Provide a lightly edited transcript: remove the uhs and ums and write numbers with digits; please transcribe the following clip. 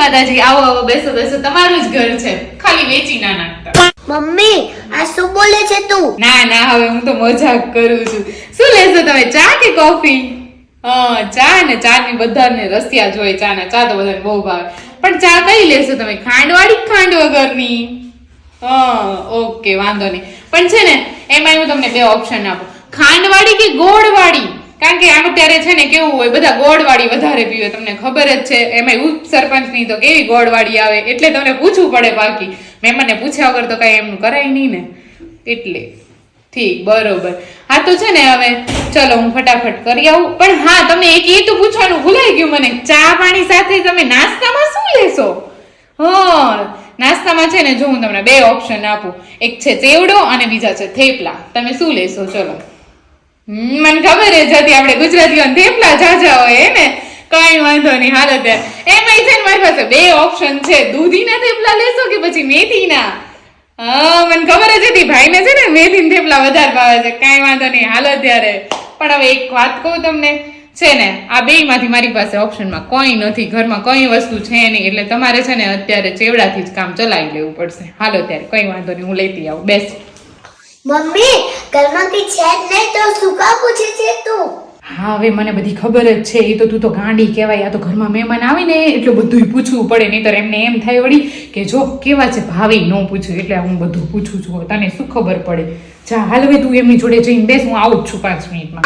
માતાજી, આવો આવો, બેસો બેસો, તમારું જ ઘર છે, ખાલી વેચી ના નાખતા. મમ્મી આ શું બોલે છે તું? ના ના, હવે હું તો મજાક કરું છું. શું લેશો તમે, ચા કે કોફી? હા, ચા ને ચા ની બધાને રસિયા જ હોય, ચા ને ચા તો બધાને બહુ ભાવે. પણ ચા કઈ લેશો તમે, ખાંડવાળી કે ખાંડ વગરની? હા, ઓકે, વાંધો નહીં. પણ છે ને એમાં હું તમને બે ઓપ્શન આપું, ખાંડવાળી કે ગોળવાળી? કારણ કે આમ અત્યારે છે ને કેવું હોય, બધા ગોળવાળી વધારે પીવે, તમને ખબર જ છે. એમાં ઉપ સરપંચ ની તો કેવી ગોળવાળી આવે, એટલે તમને પૂછવું પડે. બાકી મહેમાનને પૂછ્યા વગર તો કઈ એમનું કરાય નહીં ને, એટલે ઠીક, બરોબર. હા તો છે ને હવે ચલો હું ફટાફટ કરી આવું. પણ હા, તમને એક એ તો પૂછવાનું ભૂલાઈ ગયું મને, ચા પાણી સાથે તમે નાસ્તામાં શું લેશો? હા, નાસ્તામાં છે ને જો હું તમને બે ઓપ્શન આપું, એક છે ચેવડો અને બીજા છે થેપલા. તમે શું લેશો? ચલો. મને ખબર જ હતી, આપણે ગુજરાતીઓ થેપલા જાજા હોય ને, કઈ વાંધો નહીં. હાલો ત્યારે એમાં છે ને મારી પાસે બે ઓપ્શન છે, દૂધીના થેપલા લેશો કે પછી મેથીના? હા, મને ખબર જ હતી ભાઈને છે ને મેથીના થેપલા વધારે ભાવે છે. કઈ વાંધો નહીં, હાલો ત્યારે. પણ હવે એક વાત કહું તમને, છે ને આ બેય માંથી મારી પાસે ઓપ્શનમાં કોઈ નથી, ઘરમાં કઈ વસ્તુ છે નહીં, એટલે તમારે છે ને અત્યારે ચેવડાથી જ કામ ચલાવી લેવું પડશે. હાલો ત્યારે, કઈ વાંધો નહીં, હું લેતી આવું, બેસ. મમ્મી ઘરમાં કઈ છે જ નહીં તો શું કા પૂછે છે તું? હા, હવે મને બધી ખબર જ છે. એ તો તું તો ગાંડી કહેવાય. આ તો ઘરમાં મહેમાન આવે ને એટલું બધું પૂછવું પડે, નહીં તો એમને એમ થાય વળી કે જો કેવા છે, ભાવે ન પૂછ્યું, એટલે હું બધું પૂછું છું. તને શું ખબર પડે? જા હાલ, હવે તું એમની જોડે જઈને બેસ, હું આવું જ છું 5 મિનિટમાં.